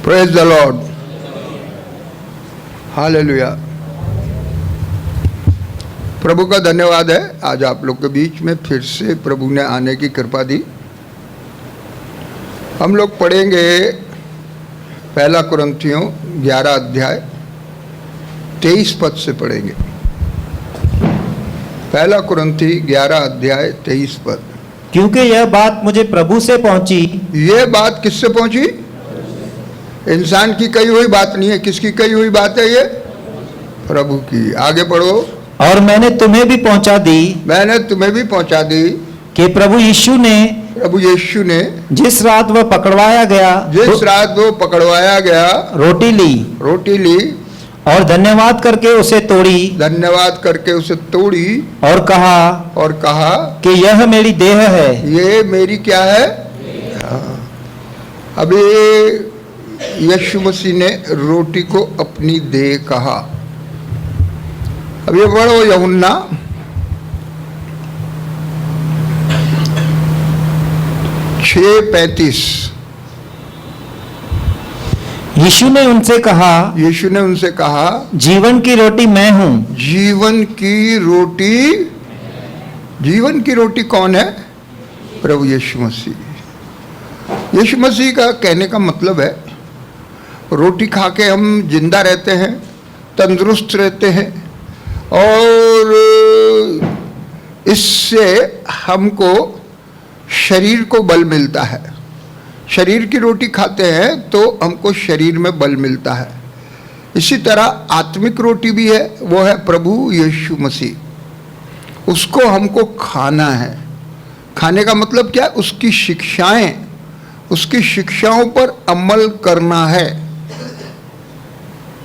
Praise the lord, hallelujah. प्रभु का धन्यवाद है, आज आप लोग के बीच में फिर से प्रभु ने आने की कृपा दी। हम लोग पढ़ेंगे पहला कुरिन्थियों 11 अध्याय 23 पद से पढ़ेंगे। पहला कुरिन्थी 11 अध्याय 23 पद। क्योंकि यह बात मुझे प्रभु से पहुंची। ये बात किससे पहुंची? इंसान की कही हुई बात नहीं है। किसकी कही हुई बात है? ये प्रभु की। आगे पढ़ो। और मैंने तुम्हें भी पहुंचा दी। मैंने तुम्हें भी पहुंचा दी कि प्रभु यीशु ने जिस रात वह पकड़वाया गया रोटी ली और धन्यवाद करके उसे तोड़ी और कहा कि यह मेरी देह है। ये मेरी क्या है? अभी यीशु मसीह ने रोटी को अपनी देह कहा। अब ये पढ़ो यूहन्ना 6:35। यीशु ने उनसे कहा जीवन की रोटी मैं हूं। जीवन की रोटी कौन है? प्रभु यीशु मसीह। यीशु मसीह का कहने का मतलब है रोटी खा के हम जिंदा रहते हैं, तंदुरुस्त रहते हैं और इससे हमको शरीर को बल मिलता है। शरीर की रोटी खाते हैं तो हमको शरीर में बल मिलता है। इसी तरह आत्मिक रोटी भी है, वो है प्रभु यीशु मसीह। उसको हमको खाना है। खाने का मतलब क्या? उसकी शिक्षाओं पर अमल करना है।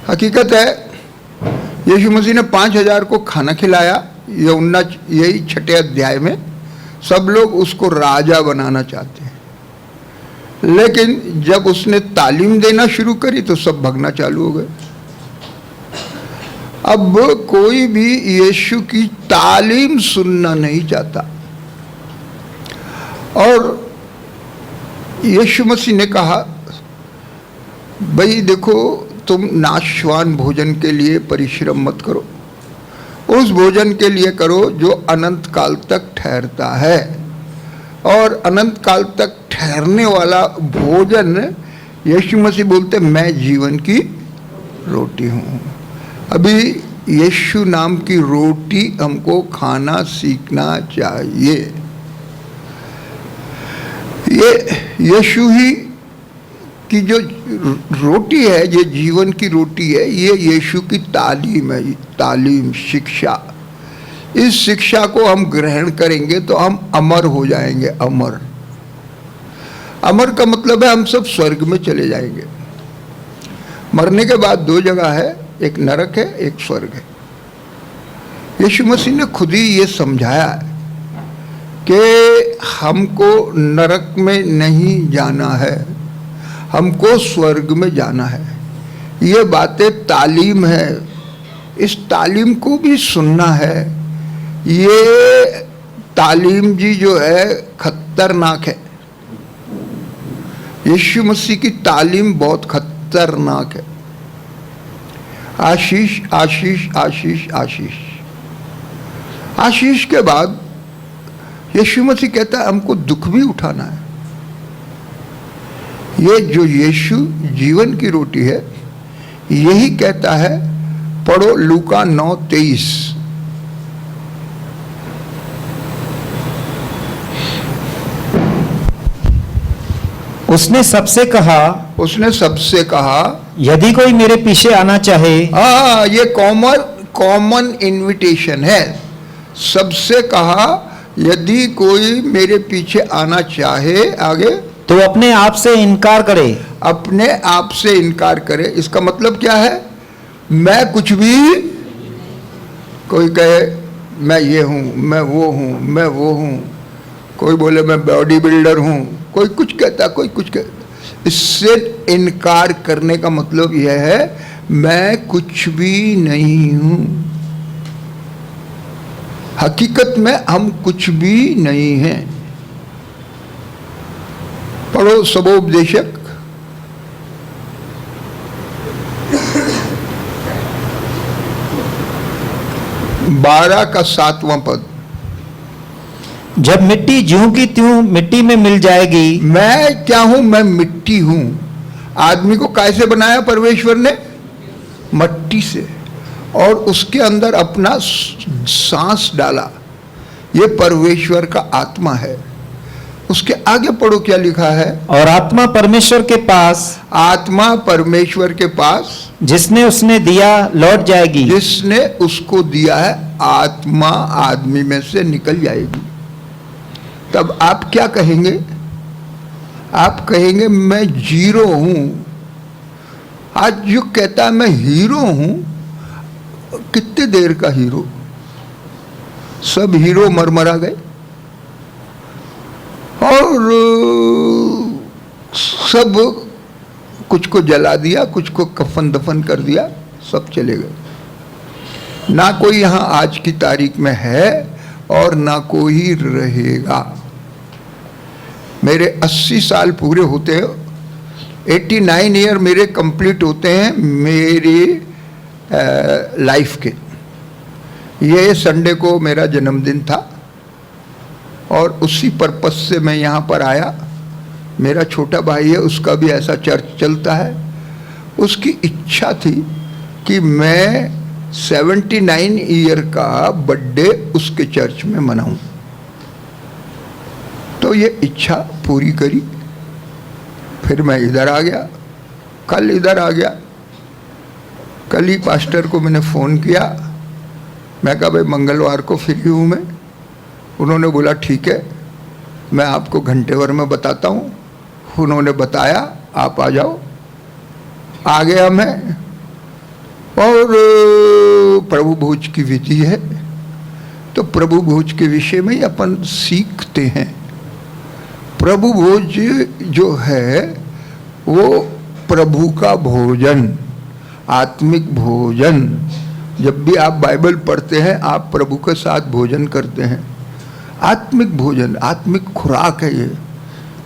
हकीकत है यीशु मसीह ने 5000 को खाना खिलाया। यूहन्ना यही 6 अध्याय में सब लोग उसको राजा बनाना चाहते हैं, लेकिन जब उसने तालीम देना शुरू करी तो सब भगना चालू हो गए। अब कोई भी यीशु की तालीम सुनना नहीं चाहता। और यीशु मसीह ने कहा भाई देखो, तुम नाशवान भोजन के लिए परिश्रम मत करो, उस भोजन के लिए करो जो अनंत काल तक ठहरता है। और अनंत काल तक ठहरने वाला भोजन यीशु मसीह बोलते मैं जीवन की रोटी हूँ। अभी यीशु नाम की रोटी हमको खाना सीखना चाहिए। ये यीशु ही की जो रोटी है, ये जीवन की रोटी है, ये यीशु की तालीम है। तालीम, शिक्षा। इस शिक्षा को हम ग्रहण करेंगे तो हम अमर हो जाएंगे। अमर का मतलब है हम सब स्वर्ग में चले जाएंगे। मरने के बाद 2 जगह है, एक नरक है, एक स्वर्ग है। यीशु मसीह ने खुद ही ये समझाया है कि हमको नरक में नहीं जाना है, हमको स्वर्ग में जाना है। ये बातें तालीम है, इस तालीम को भी सुनना है। ये तालीम जी जो है खतरनाक है। यीशु मसीह की तालीम बहुत खतरनाक है। आशीष आशीष आशीष आशीष। आशीष के बाद यीशु मसीह कहता है हमको दुख भी उठाना है। ये जो यीशु जीवन की रोटी है, यही कहता है। पढ़ो लूका 9:23। उसने सबसे कहा यदि कोई मेरे पीछे आना चाहे। ये कॉमन इनविटेशन है। सबसे कहा यदि कोई मेरे पीछे आना चाहे, आगे तो अपने आप से इनकार करे। अपने आप से इनकार करे। इसका मतलब क्या है? मैं कुछ भी, कोई कहे मैं ये हूँ, मैं वो हूँ, कोई बोले मैं बॉडी बिल्डर हूँ, कोई कुछ कहता, कोई कुछ कहता। इससे इनकार करने का मतलब यह है मैं कुछ भी नहीं हूँ। हकीकत में हम कुछ भी नहीं हैं। पढ़ो सबोपदेशक 12 का 7वां पद। जब मिट्टी ज्यों की त्यों मिट्टी में मिल जाएगी। मैं क्या हूं? मैं मिट्टी हूं। आदमी को कैसे बनाया परमेश्वर ने? मट्टी से, और उसके अंदर अपना सांस डाला। ये परमेश्वर का आत्मा है। उसके आगे पढ़ो क्या लिखा है? और आत्मा परमेश्वर के पास, आत्मा परमेश्वर के पास जिसने उसने दिया लौट जाएगी। जिसने उसको दिया है, आत्मा आदमी में से निकल जाएगी। तब आप क्या कहेंगे? आप कहेंगे मैं जीरो हूं। आज जो कहता है मैं हीरो हूं, कितने देर का हीरो? सब हीरो मरमरा गए और सब कुछ को जला दिया, कुछ को कफन दफन कर दिया, सब चले गए। ना कोई यहाँ आज की तारीख में है और ना कोई रहेगा। मेरे 80 साल पूरे होते हैं, 89 ईयर मेरे कंप्लीट होते हैं मेरी लाइफ के। ये संडे को मेरा जन्मदिन था और उसी पर्पस से मैं यहाँ पर आया। मेरा छोटा भाई है, उसका भी ऐसा चर्च चलता है। उसकी इच्छा थी कि मैं 79 ईयर का बर्थडे उसके चर्च में मनाऊं, तो ये इच्छा पूरी करी। फिर मैं इधर आ गया, कल इधर आ गया। कल ही पास्टर को मैंने फ़ोन किया, मैं कहा भाई मंगलवार को फ्री हूँ मैं। उन्होंने बोला ठीक है, मैं आपको घंटे भर में बताता हूँ। उन्होंने बताया, आप आ जाओ। आ गया मैं, और प्रभु भोज की विधि है, तो प्रभु भोज के विषय में ही अपन सीखते हैं। प्रभु भोज जो है वो प्रभु का भोजन, आत्मिक भोजन। जब भी आप बाइबल पढ़ते हैं, आप प्रभु के साथ भोजन करते हैं। आत्मिक भोजन, आत्मिक खुराक है ये।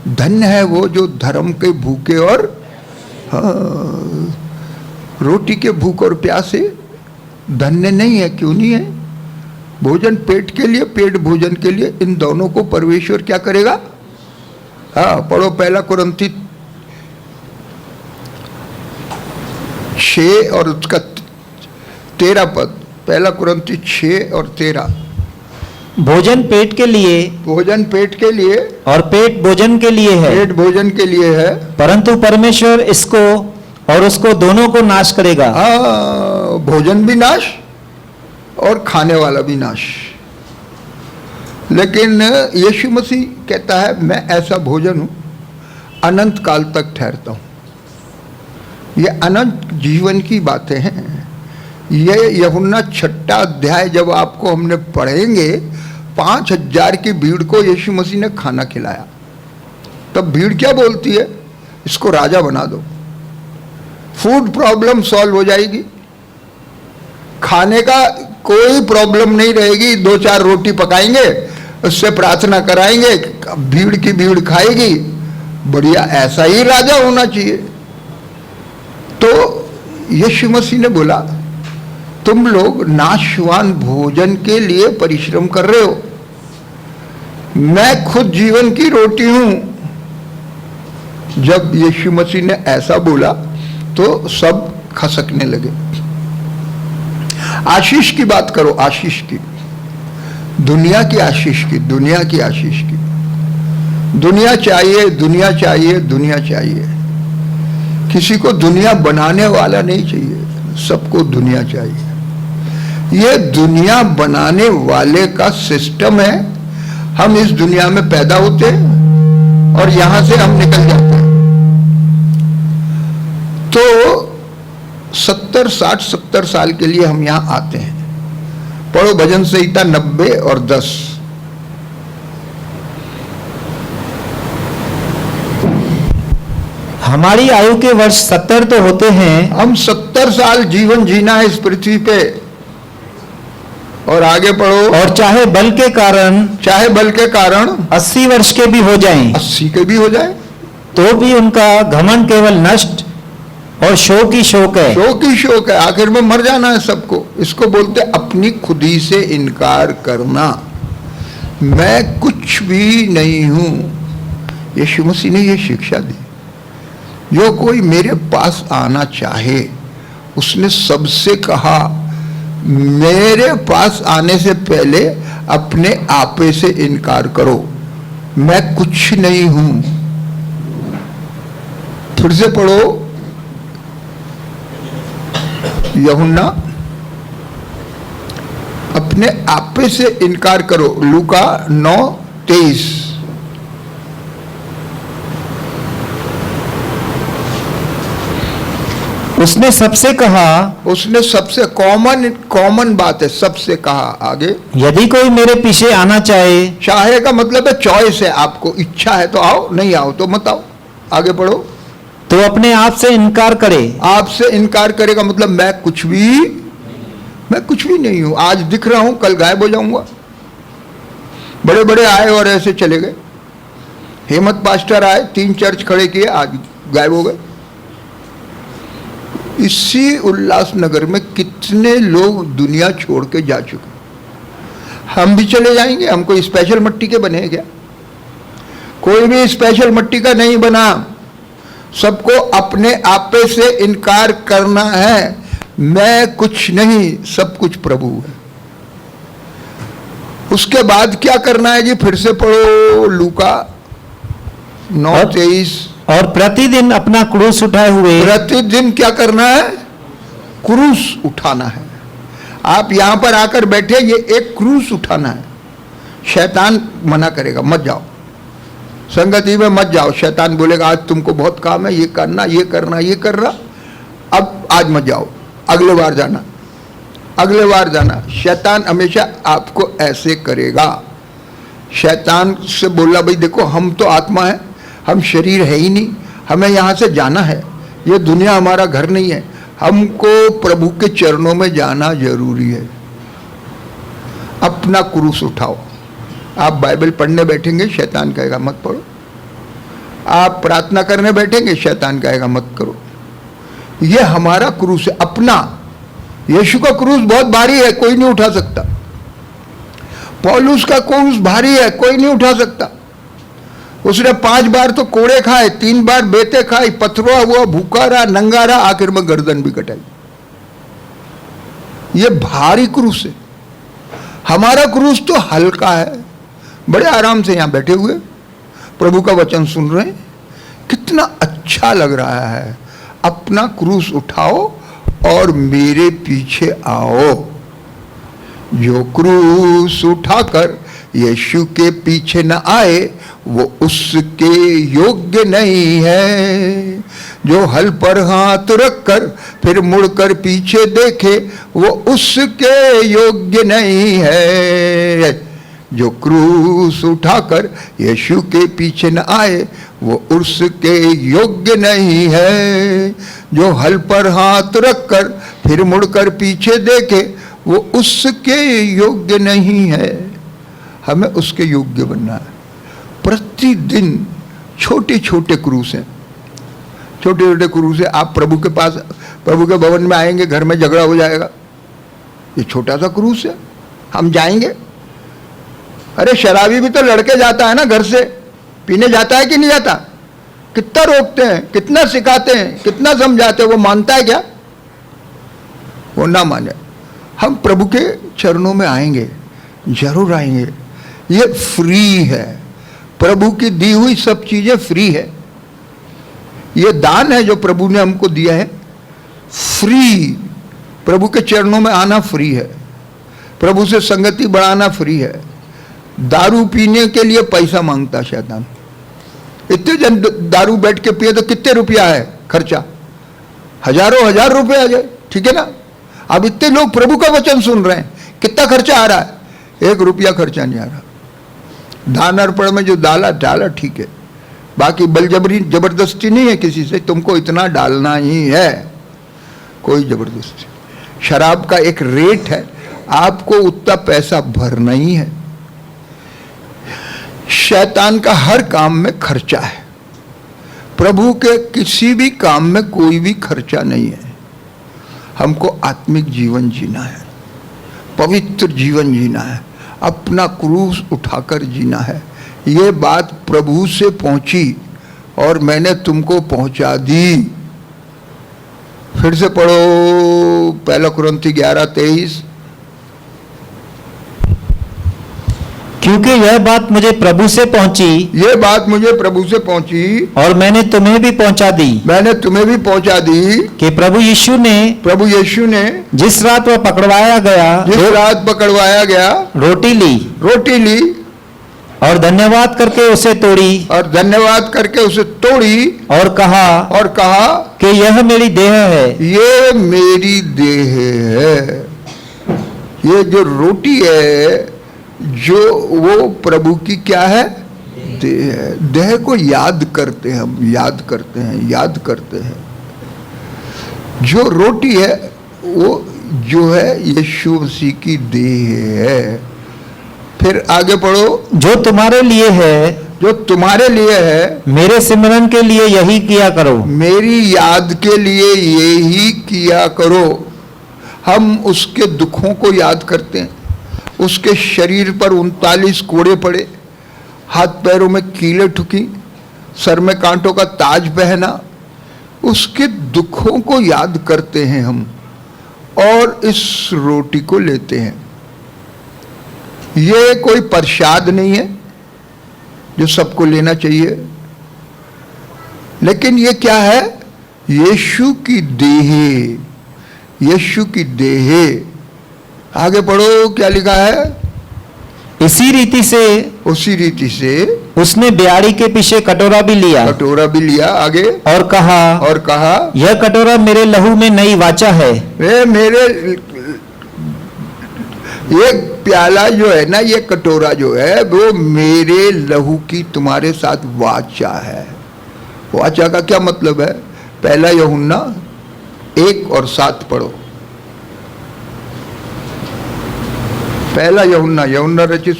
धन्य है वो जो धर्म के भूखे और रोटी के भूख और प्यासे धन्य नहीं है। क्यों नहीं है? भोजन पेट के लिए, पेट भोजन के लिए, इन दोनों को परमेश्वर क्या करेगा? हाँ, पढ़ो 1 कुरिन्थी 6 और उसका 13 पद। 1 कुरिन्थी 6 और 13। भोजन पेट के लिए, भोजन पेट के लिए और पेट भोजन के लिए है। पेट भोजन के लिए है, परंतु परमेश्वर इसको और उसको दोनों को नाश करेगा। हाँ, भोजन भी नाश और खाने वाला भी नाश। लेकिन यीशु मसीह कहता है मैं ऐसा भोजन हूं, अनंत काल तक ठहरता हूं। ये अनंत जीवन की बातें हैं। ये यूहन्ना 6 अध्याय जब आपको हमने पढ़ेंगे, 5000 की भीड़ को यीशु मसीह ने खाना खिलाया। तब भीड़ क्या बोलती है? इसको राजा बना दो, फूड प्रॉब्लम सॉल्व हो जाएगी, खाने का कोई प्रॉब्लम नहीं रहेगी। 2-4 रोटी पकाएंगे, उससे प्रार्थना कराएंगे, भीड़ की भीड़ खाएगी। बढ़िया, ऐसा ही राजा होना चाहिए। तो यीशु मसीह ने बोला तुम लोग नाशवान भोजन के लिए परिश्रम कर रहे हो, मैं खुद जीवन की रोटी हूं। जब यीशु मसीह ने ऐसा बोला तो सब खसकने लगे। आशीष की बात करो, आशीष की, दुनिया की आशीष की, दुनिया की आशीष की। दुनिया चाहिए, दुनिया चाहिए, दुनिया चाहिए। किसी को दुनिया बनाने वाला नहीं चाहिए, सबको दुनिया चाहिए। ये दुनिया बनाने वाले का सिस्टम है। हम इस दुनिया में पैदा होते हैं और यहां से हम निकल जाते हैं। तो 70, 60, 70 साल के लिए हम यहां आते हैं। पढ़ो भजन संहिता 90 और 10। हमारी आयु के वर्ष 70 तो होते हैं। हम 70 साल जीवन जीना है इस पृथ्वी पे। और आगे पढ़ो, और चाहे बल के कारण, चाहे बल के कारण 80 वर्ष के भी हो जाएं, 80 के भी हो जाए, तो भी उनका घमंड केवल नष्ट और शोक ही शोक है। शोक ही शोक है, आखिर में मर जाना है सबको। इसको बोलते अपनी खुदी से इनकार करना। मैं कुछ भी नहीं हूं। यीशु मसीह ने यह शिक्षा दी, जो कोई मेरे पास आना चाहे, उसने सबसे कहा मेरे पास आने से पहले अपने आपे से इनकार करो, मैं कुछ नहीं हूं। फिर से पढ़ो यूहन्ना, अपने आपे से इनकार करो, लूका 9:23। उसने सबसे कहा, उसने सबसे कॉमन बात है, सबसे कहा। आगे, यदि कोई मेरे पीछे आना चाहे, चाहे का मतलब है चॉइस है, आपको इच्छा है तो आओ, नहीं आओ तो मत आओ। आगे पढ़ो, तो अपने आप से इनकार करे। आपसे इनकार करेगा मतलब मैं कुछ भी नहीं हूं। आज दिख रहा हूं, कल गायब हो जाऊंगा। बड़े बड़े आए और ऐसे चले गए। हेमत पास्टर आए, 3 चर्च खड़े किए, आज गायब हो गए। इसी उल्लासनगर में कितने लोग दुनिया छोड़ के जा चुके। हम भी चले जाएंगे। हम कोई स्पेशल मिट्टी के बने हैं क्या? कोई भी स्पेशल मिट्टी का नहीं बना। सबको अपने आपे से इनकार करना है। मैं कुछ नहीं, सब कुछ प्रभु है। उसके बाद क्या करना है जी? फिर से पढ़ो लूका 9:23। और प्रतिदिन अपना क्रूस उठाए हुए। प्रतिदिन क्या करना है? क्रूस उठाना है। आप यहां पर आकर बैठे, ये एक क्रूस उठाना है। शैतान मना करेगा, मत जाओ, संगति में मत जाओ। शैतान बोलेगा आज तुमको बहुत काम है, ये करना, ये करना, ये करना, अब आज मत जाओ, अगले बार जाना, अगले बार जाना। शैतान हमेशा आपको ऐसे करेगा। शैतान से बोला भाई देखो, हम तो आत्मा है, हम शरीर है ही नहीं, हमें यहाँ से जाना है, ये दुनिया हमारा घर नहीं है, हमको प्रभु के चरणों में जाना जरूरी है। अपना क्रूस उठाओ। आप बाइबल पढ़ने बैठेंगे, शैतान कहेगा मत पढ़ो। आप प्रार्थना करने बैठेंगे, शैतान कहेगा मत करो। ये हमारा क्रूस है, अपना। यीशु का क्रूस बहुत भारी है, कोई नहीं उठा सकता। पौलुस का क्रूस भारी है, कोई नहीं उठा सकता। उसने 5 बार तो कोड़े खाए, 3 बार बेते खाई, पथरा हुआ, भूखा रहा, नंगा रहा, आखिर में गर्दन भी कटाई। ये भारी क्रूस है। हमारा क्रूस तो हल्का है। बड़े आराम से यहां बैठे हुए प्रभु का वचन सुन रहे हैं, कितना अच्छा लग रहा है। अपना क्रूस उठाओ और मेरे पीछे आओ। जो क्रूस उठाकर यीशु के पीछे न आए, वो उसके योग्य नहीं है। जो हल पर हाथ रखकर फिर मुड़कर पीछे देखे, वो उसके योग्य नहीं है। जो क्रूस उठाकर यीशु के पीछे न आए, वो उसके योग्य नहीं है। जो हल पर हाथ रखकर फिर मुड़कर पीछे देखे, वो उसके योग्य नहीं है। हमें उसके योग्य बनना है। प्रतिदिन छोटे छोटे क्रूस हैं, छोटे छोटे क्रूस है। आप प्रभु के पास, प्रभु के भवन में आएंगे, घर में झगड़ा हो जाएगा, ये छोटा सा क्रूस है, हम जाएंगे। अरे शराबी भी तो लड़के जाता है ना, घर से पीने जाता है कि नहीं जाता? कितना रोकते हैं, कितना सिखाते हैं, कितना समझाते हैं, वो मानता है क्या? वो ना माने। हम प्रभु के चरणों में आएंगे, जरूर आएंगे। ये फ्री है, प्रभु की दी हुई सब चीजें फ्री है। ये दान है जो प्रभु ने हमको दिया है, फ्री। प्रभु के चरणों में आना फ्री है, प्रभु से संगति बढ़ाना फ्री है। दारू पीने के लिए पैसा मांगता शैतान। इतने जन दारू बैठ के पिए तो कितने रुपया है खर्चा? हजारों हजार रुपए आ जाए, ठीक है ना? अब इतने लोग प्रभु का वचन सुन रहे हैं, कितना खर्चा आ रहा है? 1 रुपया खर्चा नहीं आ रहा। दान अर्पण में जो डाला ठीक है, बाकी बलजबरी जबरदस्ती नहीं है किसी से, तुमको इतना डालना ही है, कोई जबरदस्ती। शराब का एक रेट है, आपको उतना पैसा भरना ही है। शैतान का हर काम में खर्चा है। प्रभु के किसी भी काम में कोई भी खर्चा नहीं है। हमको आत्मिक जीवन जीना है, पवित्र जीवन जीना है, अपना क्रूस उठाकर जीना है। ये बात प्रभु से पहुंची और मैंने तुमको पहुंचा दी। फिर से पढ़ो 1 कुरिन्थी 11:23। क्योंकि यह बात मुझे प्रभु से पहुंची, ये बात मुझे प्रभु से पहुंची और मैंने तुम्हें भी पहुंचा दी, मैंने तुम्हें भी पहुंचा दी कि प्रभु यीशु ने जिस रात वह पकड़वाया गया, जिस रात पकड़वाया गया, रोटी ली और धन्यवाद करके उसे तोड़ी और कहा कि यह मेरी देह है। ये मेरी देह है। ये जो रोटी है, जो वो प्रभु की क्या है? देह है। देह को याद करते हैं, हम याद करते हैं। जो रोटी है वो जो है यीशु मसीह की देह है। फिर आगे पढ़ो, जो तुम्हारे लिए है, मेरे सिमरन के लिए यही किया करो। मेरी याद के लिए यही किया करो। हम उसके दुखों को याद करते हैं। उसके शरीर पर 39 कोड़े पड़े, हाथ पैरों में कीलें ठुकी, सर में कांटों का ताज पहना। उसके दुखों को याद करते हैं हम और इस रोटी को लेते हैं। ये कोई प्रसाद नहीं है जो सबको लेना चाहिए, लेकिन ये क्या है? यीशु की देह, यीशु की देह। आगे पढ़ो, क्या लिखा है? उसी रीति से उसने ब्याड़ी के पीछे कटोरा भी लिया। आगे और कहा यह कटोरा मेरे लहू में नई वाचा है। ये प्याला जो है ना, ये कटोरा जो है, वो मेरे लहू की तुम्हारे साथ वाचा है। वाचा का क्या मतलब है? 1 यूहन्ना 1 और 7 पढ़ो। 1 यूहन्ना रचित।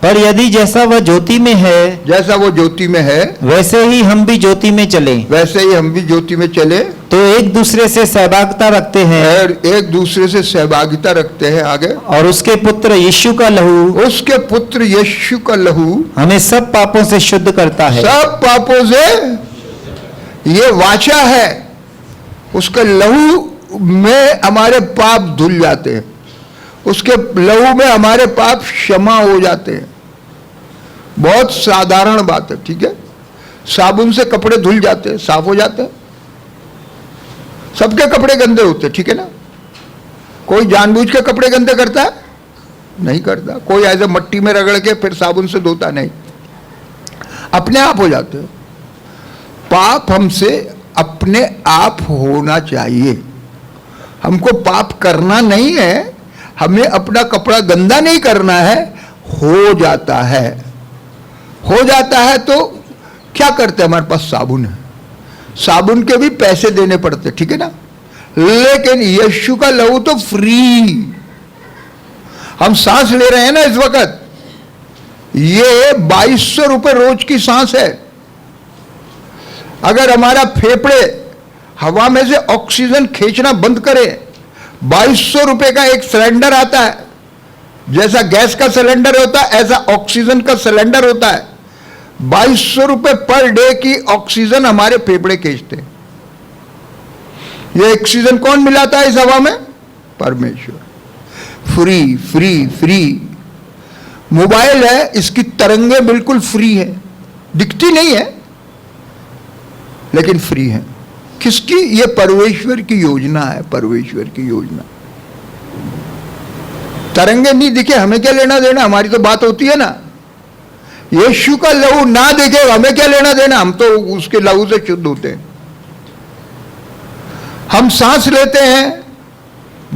पर यदि जैसा वह ज्योति में है, वैसे ही हम भी ज्योति में चले, तो एक दूसरे से सहभागिता रखते हैं। आगे, और उसके पुत्र यीशु का लहू हमें सब पापों से शुद्ध करता है। सब पापों से, ये वाचा है। उसके लहू में हमारे पाप धुल जाते हैं, उसके लहू में हमारे पाप क्षमा हो जाते हैं। बहुत साधारण बात है, ठीक है? साबुन से कपड़े धुल जाते हैं, साफ हो जाते हैं। सबके कपड़े गंदे होते हैं, ठीक है ना? कोई जानबूझ के कपड़े गंदे करता है? नहीं करता। कोई ऐसे मट्टी में रगड़ के फिर साबुन से धोता नहीं, अपने आप हो जाते हैं। पाप हमसे अपने आप होना चाहिए। हमको पाप करना नहीं है, हमें अपना कपड़ा गंदा नहीं करना है। हो जाता है तो क्या करते हैं? हमारे पास साबुन है, साबुन के भी पैसे देने पड़ते, ठीक है ना? लेकिन यीशु का लहू तो फ्री। हम सांस ले रहे हैं ना इस वक्त, ये 2200 रुपए रोज की सांस है। अगर हमारा फेफड़े हवा में से ऑक्सीजन खींचना बंद करे, 2200 रुपए का एक सिलेंडर आता है। जैसा गैस का सिलेंडर होता है, ऐसा ऑक्सीजन का सिलेंडर होता है। 2200 रुपए पर डे की ऑक्सीजन हमारे फेफड़े खींचते हैं। ये ऑक्सीजन कौन मिलाता है इस हवा में? परमेश्वर। फ्री। मोबाइल है, इसकी तरंगे बिल्कुल फ्री है, दिखती नहीं है लेकिन फ्री है। किसकी? ये परमेश्वर की योजना है, परमेश्वर की योजना। तरंगे नहीं दिखे, हमें क्या लेना देना? हमारी तो बात होती है ना। यीशु का लहू ना दिखे, हमें क्या लेना देना? हम तो उसके लहू से शुद्ध होते हैं। हम सांस लेते हैं,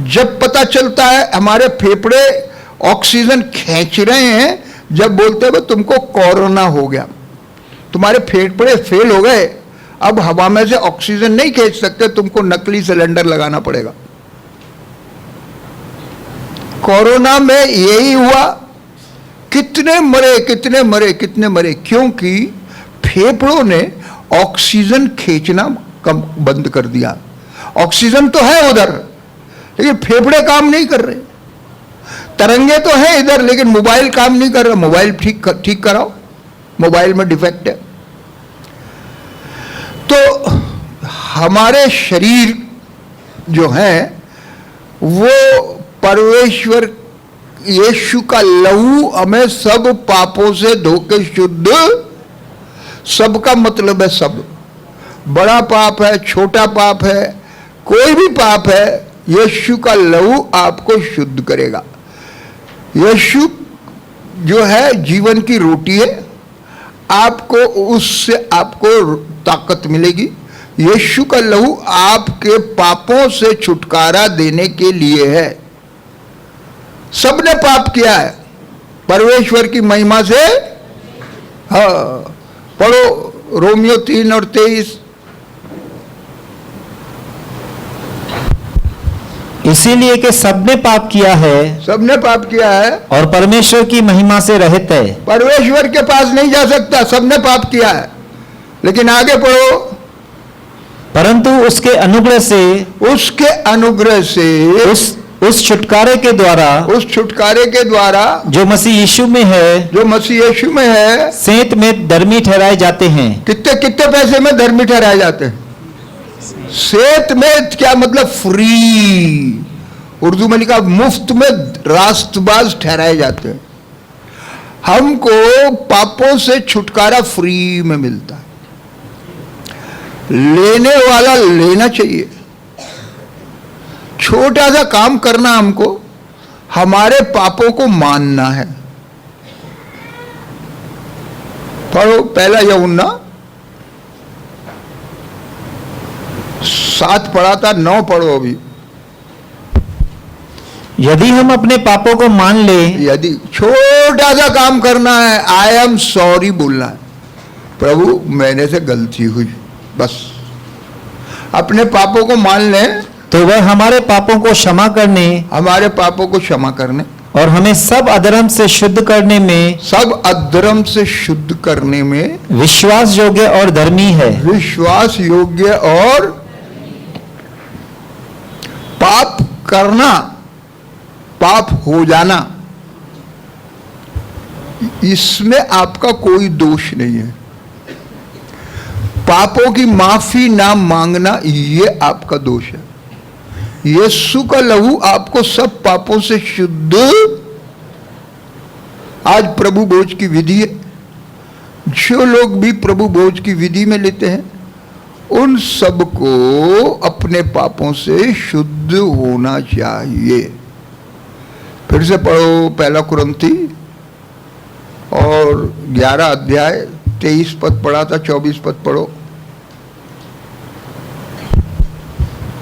जब पता चलता है हमारे फेफड़े ऑक्सीजन खींच रहे हैं, जब बोलते हैं तुमको कोरोना हो गया, तुम्हारे फेफड़े फेल हो गए, अब हवा में से ऑक्सीजन नहीं खींच सकते, तुमको नकली सिलेंडर लगाना पड़ेगा। कोरोना में यही हुआ। कितने मरे। क्योंकि फेफड़ों ने ऑक्सीजन खींचना कम बंद कर दिया। ऑक्सीजन तो है उधर, लेकिन फेफड़े काम नहीं कर रहे। तरंगे तो है इधर, लेकिन मोबाइल काम नहीं कर रहा। मोबाइल ठीक कराओ, मोबाइल में डिफेक्ट है। तो हमारे शरीर जो है वो परमेश्वर यीशु का लहू हमें सब पापों से धोके शुद्ध, सबका मतलब है सब, बड़ा पाप है, छोटा पाप है, कोई भी पाप है, यीशु का लहू आपको शुद्ध करेगा। यीशु जो है जीवन की रोटी है, आपको उससे आपको ताकत मिलेगी। यीशु का लहू आपके पापों से छुटकारा देने के लिए है। सबने पाप किया है परमेश्वर की महिमा से। हाँ, पढ़ो रोमियो 3 और 23। इसीलिए कि सबने पाप किया है, सबने पाप किया है और परमेश्वर की महिमा से रहित है। परमेश्वर के पास नहीं जा सकता, सबने पाप किया है। लेकिन आगे पढ़ो, परंतु उसके अनुग्रह से, उसके अनुग्रह से, उस छुटकारे के द्वारा, उस छुटकारे के द्वारा जो मसीह यीशु में है, जो मसीह यीशु में है, सेंत में धर्मी ठहराए जाते हैं। कितने कितने पैसे में धर्मी ठहराए जाते हैं? सेत में क्या मतलब? फ्री, उर्दू में लिखा मुफ्त में रास्तबाज ठहराए जाते हैं। हमको पापों से छुटकारा फ्री में मिलता है। लेने वाला लेना चाहिए। छोटा सा काम करना, हमको हमारे पापों को मानना है। पढ़ो पहला यूहन्ना 7 पढ़ा था, 9 पढ़ो अभी। यदि हम अपने पापों को मान ले, यदि छोटा सा काम करना है, आई एम सॉरी बोलना है, प्रभु मैंने से गलती हुई, बस अपने पापों को मान लें तो वह हमारे पापों को क्षमा करने, हमारे पापों को क्षमा करने और हमें सब अधर्म से शुद्ध करने में, सब अधर्म से शुद्ध करने में विश्वास योग्य और धर्मी है। विश्वास योग्य और पाप करना, पाप हो जाना, इसमें आपका कोई दोष नहीं है। पापों की माफी ना मांगना, ये आपका दोष है। यीशु का लहू आपको सब पापों से शुद्ध। आज प्रभु भोज की विधि है। जो लोग भी प्रभु भोज की विधि में लेते हैं, उन सबको अपने पापों से शुद्ध होना चाहिए। फिर से पढ़ो पहला कुरिन्थी और 11 अध्याय 23 पद पढ़ा था, 24 पद पढ़ो।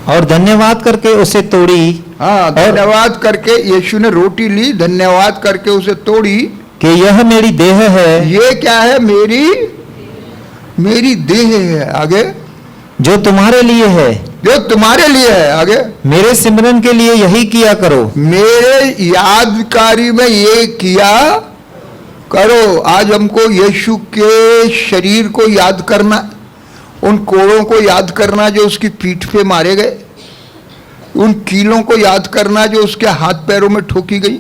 और धन्यवाद करके उसे तोड़ी। हाँ, धन्यवाद करके यीशु ने रोटी ली, धन्यवाद करके उसे तोड़ी कि यह मेरी देह है। ये क्या है? मेरी देह है। आगे, जो तुम्हारे लिए है, जो तुम्हारे लिए है। आगे, मेरे सिमरन के लिए यही किया करो। मेरे यादगारी में ये किया करो। आज हमको यीशु के शरीर को याद करना, उन कोड़ों को याद करना जो उसकी पीठ पे मारे गए, उन कीलों को याद करना जो उसके हाथ पैरों में ठोकी गई,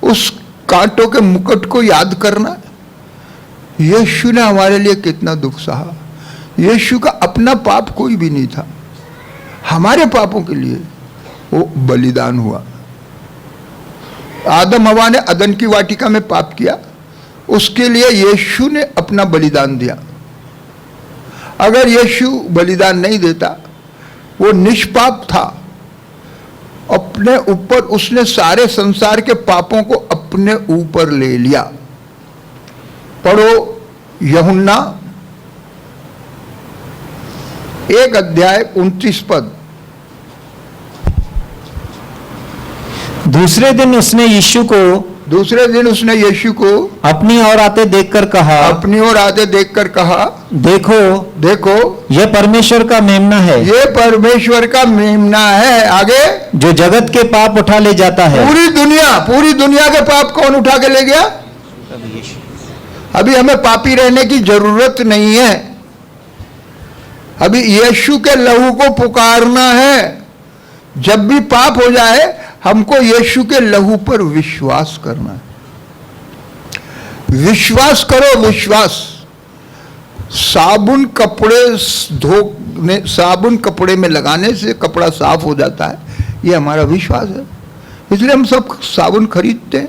उस कांटों के मुकुट को याद करना। यीशु ने हमारे लिए कितना दुख सहा। यीशु का अपना पाप कोई भी नहीं था, हमारे पापों के लिए वो बलिदान हुआ। आदम हवा ने अदन की वाटिका में पाप किया, उसके लिए यीशु ने अपना बलिदान दिया। अगर यीशु बलिदान नहीं देता, वो निष्पाप था, अपने ऊपर उसने सारे संसार के पापों को अपने ऊपर ले लिया। पढ़ो यूहन्ना 1 अध्याय 29 पद। दूसरे दिन उसने यीशु को अपनी ओर आते देखकर कहा, देखो यह परमेश्वर का मेमना है। ये परमेश्वर का मेमना है। आगे, जो जगत के पाप उठा ले जाता है। पूरी दुनिया के पाप कौन उठा के ले गया? अभी हमें पापी रहने की जरूरत नहीं है, अभी यीशु के लहू को पुकारना है। जब भी पाप हो जाए हमको यीशु के लहू पर विश्वास करना है। विश्वास करो, विश्वास। साबुन कपड़े में लगाने से कपड़ा साफ हो जाता है, ये हमारा विश्वास है, इसलिए हम सब साबुन खरीदते हैं।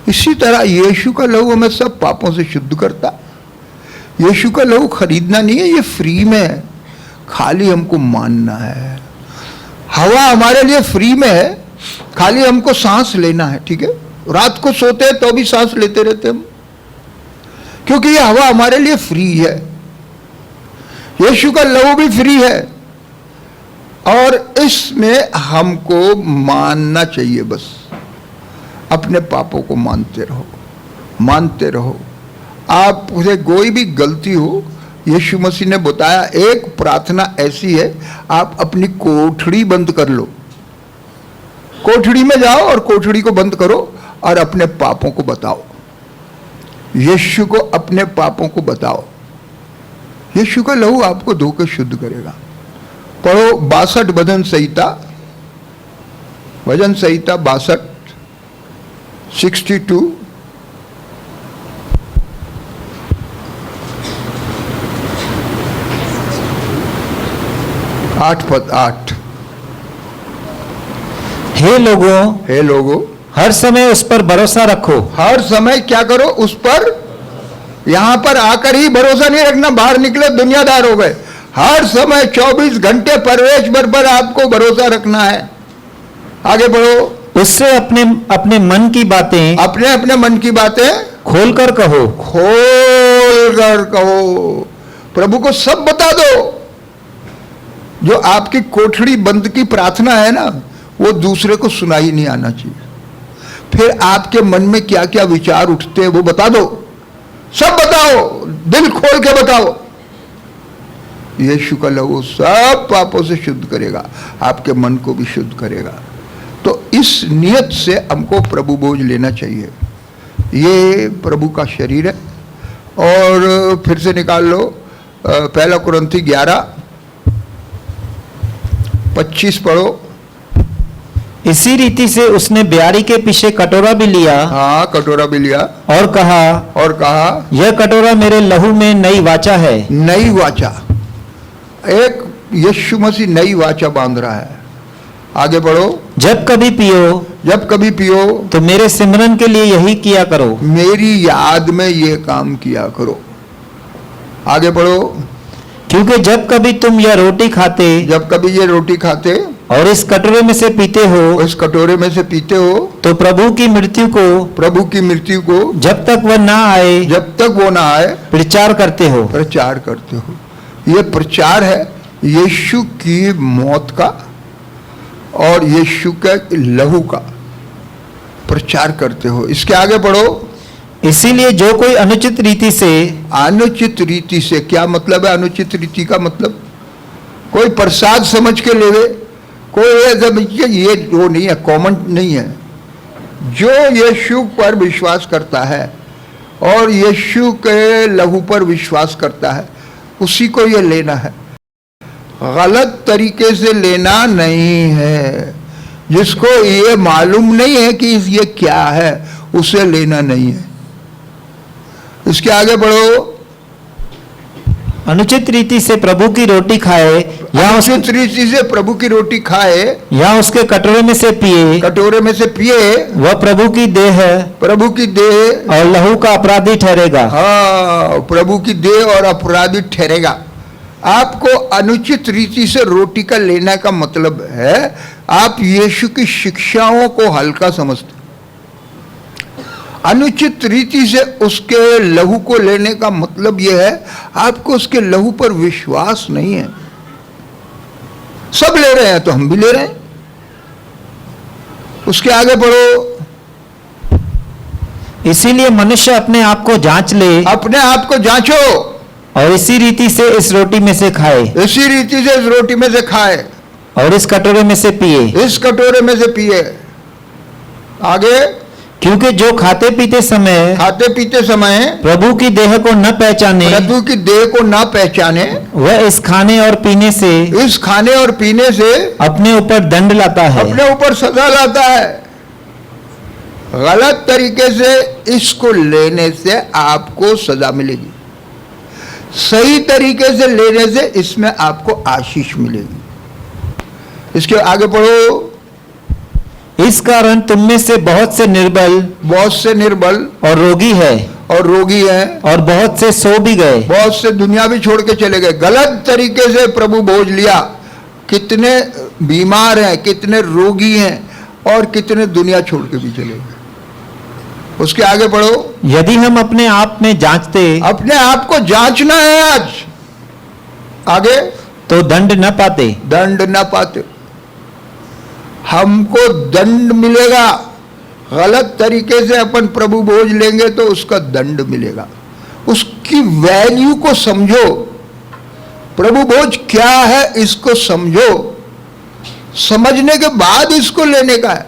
इसी तरह यीशु का लहू हमें सब पापों से शुद्ध करता है। यीशु का लहू खरीदना नहीं है, ये फ्री में है, खाली हमको मानना है। हवा हमारे लिए फ्री में है, खाली हमको सांस लेना है। ठीक है, रात को सोते हैं तो भी सांस लेते रहते हम, क्योंकि ये हवा हमारे लिए फ्री है। यीशु का लहू भी फ्री है, और इसमें हमको मानना चाहिए। बस अपने पापों को मानते रहो, मानते रहो। आपसे कोई भी गलती हो, यीशु मसीह ने बताया एक प्रार्थना ऐसी है, आप अपनी कोठड़ी बंद कर लो, कोठड़ी में जाओ और कोठड़ी को बंद करो और अपने पापों को बताओ। यीशु को अपने पापों को बताओ, यीशु का लहू आपको धोकर शुद्ध करेगा। पढ़ो 62 भजन संहिता 62 62 8 हे लोगों, हर समय उस पर भरोसा रखो। हर समय क्या करो? उस पर। यहां पर आकर ही भरोसा नहीं रखना, बाहर निकले दुनियादार हो गए। हर समय 24 घंटे परमेश्वर पर आपको भरोसा रखना है। आगे बढ़ो। उससे अपने मन की बातें, अपने मन की बातें खोलकर कहो। प्रभु को सब बता दो। जो आपकी कोठड़ी बंद की प्रार्थना है ना, वो दूसरे को सुनाई नहीं आना चाहिए। फिर आपके मन में क्या क्या विचार उठते हैं वो बता दो, सब बताओ, दिल खोल के बताओ। यीशु का लहू सब पापों से शुद्ध करेगा, आपके मन को भी शुद्ध करेगा। तो इस नियत से हमको प्रभु भोज लेना चाहिए। ये प्रभु का शरीर है। और फिर से निकाल लो 1 कुरिन्थी 11:25 पढ़ो। इसी रीति से उसने ब्यारी के पीछे कटोरा भी लिया। हाँ, कटोरा भी लिया और कहा यह कटोरा मेरे लहू में नई वाचा है। नई वाचा, एक यीशु मसीह नई वाचा बांध रहा है। आगे बढ़ो। जब कभी पियो तो मेरे सिमरन के लिए यही किया करो। मेरी याद में ये काम किया करो। आगे बढ़ो। क्योंकि जब कभी तुम यह रोटी खाते और इस कटोरे में से पीते हो, तो प्रभु की मृत्यु को जब तक वह ना आए प्रचार करते हो। ये प्रचार है यीशु की मौत का और यीशु के लहू का प्रचार करते हो। इसके आगे पढ़ो। इसीलिए जो कोई अनुचित रीति से, क्या मतलब है? अनुचित रीति का मतलब कोई प्रसाद समझ के लेवे, कोई ये वो नहीं है, कॉमन नहीं है। जो यीशु पर विश्वास करता है और यीशु के लहू पर विश्वास करता है, उसी को ये लेना है। गलत तरीके से लेना नहीं है। जिसको ये मालूम नहीं है कि ये क्या है, उसे लेना नहीं है। इसके आगे बढ़ो। अनुचित रीति से प्रभु की रोटी खाए या उसके कटोरे में से पिए, वह प्रभु की देह और लहू का अपराधी ठहरेगा। हाँ, प्रभु की देह और अपराधी ठहरेगा। आपको अनुचित रीति से रोटी का लेने का मतलब है आप यीशु की शिक्षाओं को हल्का समझते। अनुचित रीति से उसके लहू को लेने का मतलब यह है आपको उसके लहू पर विश्वास नहीं है। सब ले रहे हैं तो हम भी ले रहे हैं। उसके आगे बढ़ो। इसीलिए मनुष्य अपने आप को जांच ले, अपने आप को जांचो और इसी रीति से इस रोटी में से खाए और इस कटोरे में से पिए। आगे। क्योंकि जो खाते पीते समय प्रभु की देह को न पहचाने, प्रभु की देह को न पहचाने, वह इस खाने और पीने से अपने ऊपर दंड लाता है, अपने ऊपर सजा लाता है। गलत तरीके से इसको लेने से आपको सजा मिलेगी, सही तरीके से लेने से इसमें आपको आशीष मिलेगी। इसके आगे पढ़ो। इस कारण तुम में से बहुत से निर्बल और रोगी है, और बहुत से सो भी गए, बहुत से दुनिया भी छोड़ के चले गए। गलत तरीके से प्रभु बोझ लिया। कितने बीमार हैं, कितने रोगी हैं, और कितने दुनिया छोड़ के भी चले गए। उसके आगे पढ़ो। यदि हम अपने आप में जांचते, अपने आप को जांचना है आज, आगे, तो दंड न पाते। हमको दंड मिलेगा। गलत तरीके से अपन प्रभु बोझ लेंगे तो उसका दंड मिलेगा। उसकी वैल्यू को समझो। प्रभु बोझ क्या है इसको समझो। समझने के बाद इसको लेने का है।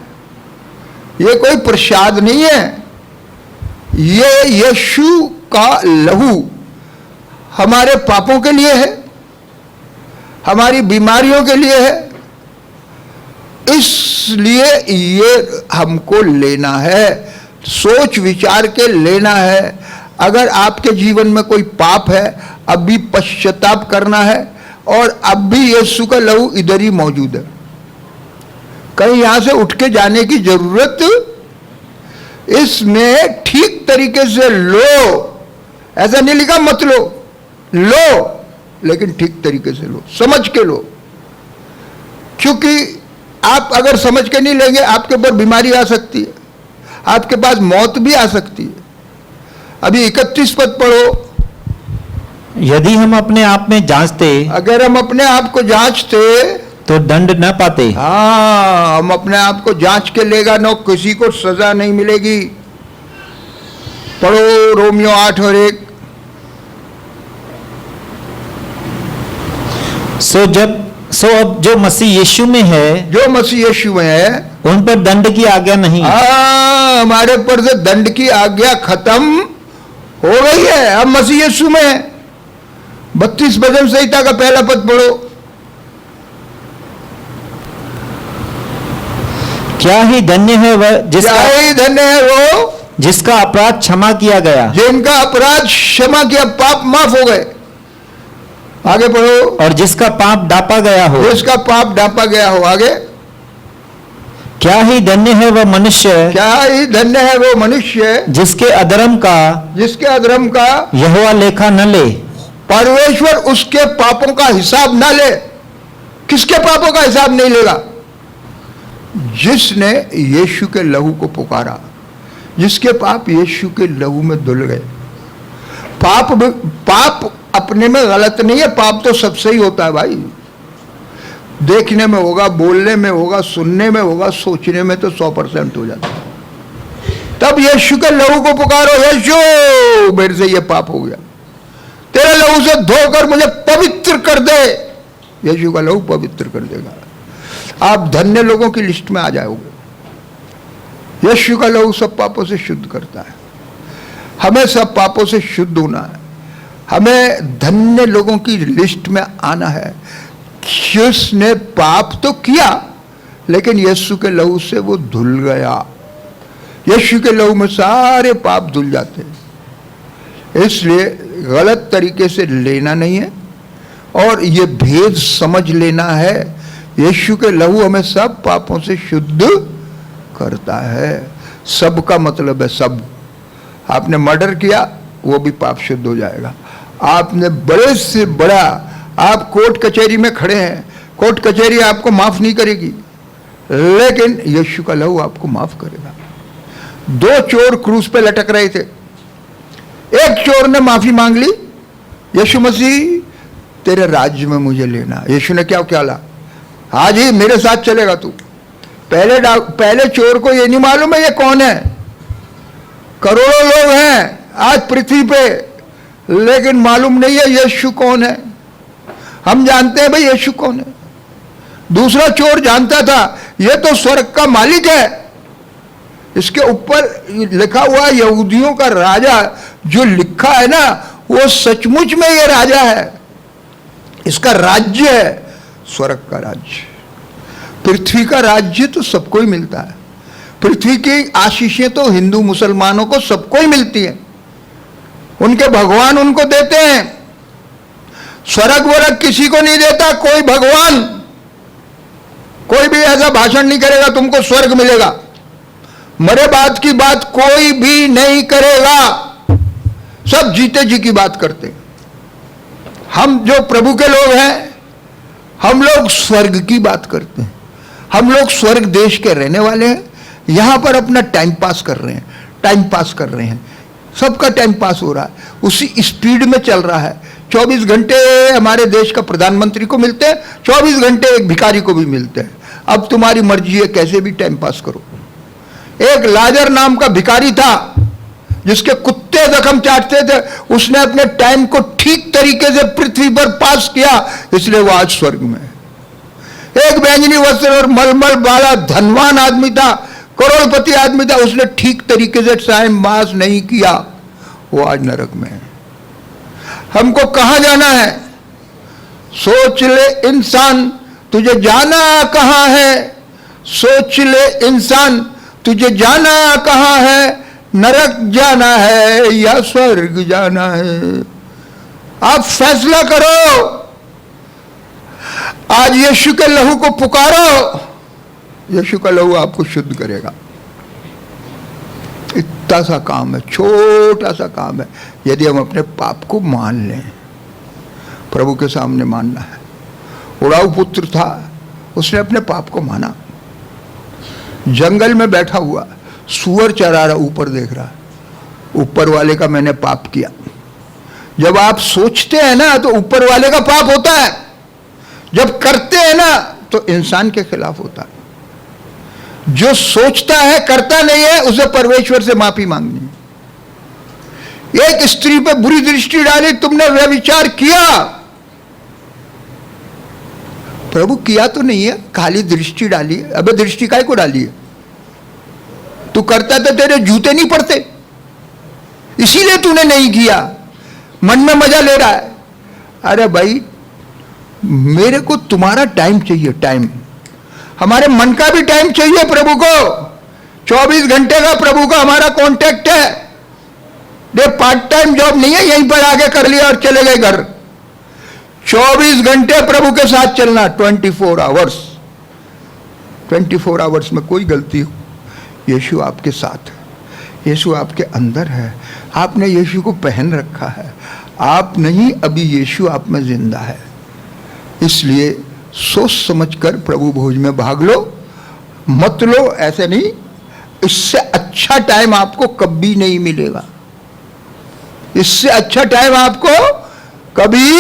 ये कोई प्रसाद नहीं है, ये यीशु का लहू हमारे पापों के लिए है, हमारी बीमारियों के लिए है। इसलिए ये हमको लेना है, सोच विचार के लेना है। अगर आपके जीवन में कोई पाप है, अब भी पश्चाताप करना है, और अब भी यीशु का लहू इधर ही मौजूद है। कहीं यहां से उठ के जाने की जरूरत, इसमें ठीक तरीके से लो। ऐसा नहीं लिखा मत लो, लेकिन ठीक तरीके से लो, समझ के लो। क्योंकि आप अगर समझ के नहीं लेंगे, आपके ऊपर बीमारी आ सकती है, आपके पास मौत भी आ सकती है। अभी 31 पद पढ़ो। यदि हम अपने आप में जांचते, अगर हम अपने आप को जांचते तो दंड न पाते। हाँ, हम अपने आप को जांच के लेगा ना, किसी को सजा नहीं मिलेगी। पढ़ो रोमियो 8 और 1। सो अब जो मसीह यीशु में है, उन पर दंड की आज्ञा नहीं। हमारे पर से दंड की आज्ञा खत्म हो गई है। अब मसीह यीशु में है। 32 भजन संहिता का पहला पद पढ़ो। क्या ही धन्य है वो जिसका अपराध क्षमा किया गया, जिनका अपराध क्षमा किया, पाप माफ हो गए। आगे पढ़ो। और जिसका पाप डांपा गया हो, आगे। क्या ही धन्य है वो मनुष्य, जिसके अधर्म का यहोवा लेखा न ले। परमेश्वर उसके पापों का हिसाब न ले। किसके पापों का हिसाब नहीं लेगा? जिसने यीशु के लहू को पुकारा, जिसके पाप यीशु के लहू में धुल गए। पाप अपने में गलत नहीं है। पाप तो सबसे ही होता है भाई। देखने में होगा, बोलने में होगा, सुनने में होगा, सोचने में तो 100% हो जाता है। तब यीशु के लहू को पुकारो, यीशु मेरे से ये पाप हो गया, तेरे लहू से धोकर मुझे पवित्र कर दे। यीशु का लहू पवित्र कर देगा। आप धन्य लोगों की लिस्ट में आ जाओगे। यीशु का लहू सब पापों से शुद्ध करता है। हमें सब पापों से शुद्ध होना है। हमें धन्य लोगों की लिस्ट में आना है। जिसने पाप तो किया, लेकिन यीशु के लहू से वो धुल गया। यीशु के लहू में सारे पाप धुल जाते हैं। इसलिए गलत तरीके से लेना नहीं है, और ये भेद समझ लेना है। यीशु के लहू हमें सब पापों से शुद्ध करता है। सब का मतलब है सब। आपने मर्डर किया, वो भी पाप शुद्ध हो जाएगा। आपने बड़े से बड़ा, आप कोर्ट कचहरी में खड़े हैं, कोर्ट कचहरी आपको माफ नहीं करेगी, लेकिन यीशु का लहू आपको माफ करेगा। 2 चोर क्रूस पे लटक रहे थे। एक चोर ने माफी मांग ली, यीशु मसीह तेरे राज्य में मुझे लेना। यीशु ने क्या ला, हाँ जी मेरे साथ चलेगा तू। पहले चोर को ये नहीं मालूम है ये कौन है। करोड़ों लोग हैं आज पृथ्वी पे, लेकिन मालूम नहीं है यीशु कौन है। हम जानते हैं भाई यीशु कौन है। दूसरा चोर जानता था ये तो स्वर्ग का मालिक है, इसके ऊपर लिखा हुआ यहूदियों का राजा जो लिखा है ना, वो सचमुच में ये राजा है। इसका राज्य है स्वर्ग का राज्य। पृथ्वी का राज्य तो सबको ही मिलता है। पृथ्वी की आशीषें तो हिंदू मुसलमानों को सबको ही मिलती है, उनके भगवान उनको देते हैं। स्वर्ग वर्ग किसी को नहीं देता कोई भगवान। कोई भी ऐसा भाषण नहीं करेगा तुमको स्वर्ग मिलेगा, मरे बाद की बात कोई भी नहीं करेगा। सब जीते जी की बात करते। हम जो प्रभु के लोग हैं, हम लोग स्वर्ग की बात करते हैं। हम लोग स्वर्ग देश के रहने वाले हैं, यहां पर अपना टाइम पास कर रहे हैं, टाइम पास कर रहे हैं। सबका टाइम पास हो रहा है, उसी स्पीड में चल रहा है। 24 घंटे हमारे देश का प्रधानमंत्री को मिलते हैं, 24 घंटे एक भिखारी को भी मिलते हैं। अब तुम्हारी मर्जी है, कैसे भी टाइम पास करो। एक लाजर नाम का भिखारी था जिसके कुत्ते जख्म चाटते थे, उसने अपने टाइम को ठीक तरीके से पृथ्वी पर पास किया, इसलिए वो आज स्वर्ग में है। एक बैंगनी वस्त्र और मलमल वाला धनवान आदमी था, करोड़पति आदमी था, उसने ठीक तरीके से टाइम पास नहीं किया, वो आज नरक में है। हमको कहां जाना है? सोच ले इंसान तुझे जाना कहां है। सोच ले इंसान तुझे जाना कहां है। नरक जाना है या स्वर्ग जाना है, आप फैसला करो। आज यीशु के लहू को पुकारो, यीशु का लहू आपको शुद्ध करेगा। इतना सा काम है, छोटा सा काम है। यदि हम अपने पाप को मान लें, प्रभु के सामने मानना है। उड़ाऊ पुत्र था, उसने अपने पाप को माना। जंगल में बैठा हुआ सूअर चरा रहा, ऊपर देख रहा, ऊपर वाले का मैंने पाप किया। जब आप सोचते हैं ना तो ऊपर वाले का पाप होता है, जब करते हैं ना तो इंसान के खिलाफ होता है। जो सोचता है करता नहीं है, उसे परमेश्वर से माफी मांगनी है। एक स्त्री पे बुरी दृष्टि डाली, तुमने व्यभिचार किया। प्रभु किया तो नहीं है, खाली दृष्टि डाली। अबे दृष्टि काहे को डाली है? तू करता तो तेरे जूते नहीं पड़ते, इसीलिए तूने नहीं किया। मन में मजा ले रहा है। अरे भाई, मेरे को तुम्हारा टाइम चाहिए, टाइम। हमारे मन का भी टाइम चाहिए प्रभु को। 24 घंटे का प्रभु का हमारा कांटेक्ट है। ये पार्ट टाइम जॉब नहीं है, यहीं पर आके कर लिया और चले गए घर। 24 घंटे प्रभु के साथ चलना, 24 आवर्स। 24 आवर्स में कोई गलती हो, यीशु आपके साथ है, यीशु आपके अंदर है। आपने यीशु को पहन रखा है, आप नहीं, अभी यीशु आप में जिंदा है। इसलिए सोच समझकर प्रभु भोज में भाग लो, मत लो ऐसे नहीं। इससे अच्छा टाइम आपको कभी नहीं मिलेगा। इससे अच्छा टाइम आपको कभी,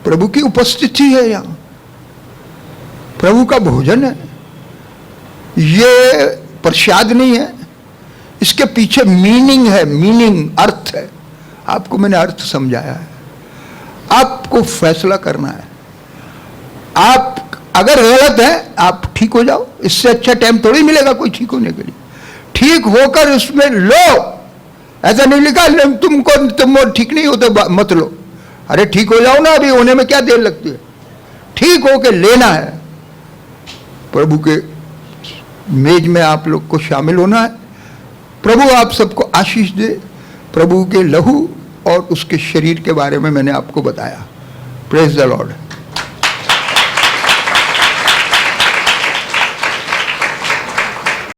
प्रभु की उपस्थिति है यहां, प्रभु का भोजन है। ये प्रसाद नहीं है, इसके पीछे मीनिंग है, मीनिंग, अर्थ है। आपको मैंने अर्थ समझाया है। आपको फैसला करना है। आप अगर गलत है आप ठीक हो जाओ, इससे अच्छा टाइम थोड़ी मिलेगा कोई ठीक होने के लिए। ठीक होकर उसमें लो। ऐसा नहीं लिखा तुम ठीक नहीं होते मत लो। अरे ठीक हो जाओ ना, अभी होने में क्या देर लगती है। ठीक होके लेना है, प्रभु के मेज में आप लोग को शामिल होना है। प्रभु आप सबको आशीष दे। प्रभु के लहू और उसके शरीर के बारे में मैंने आपको बताया। Praise the Lord.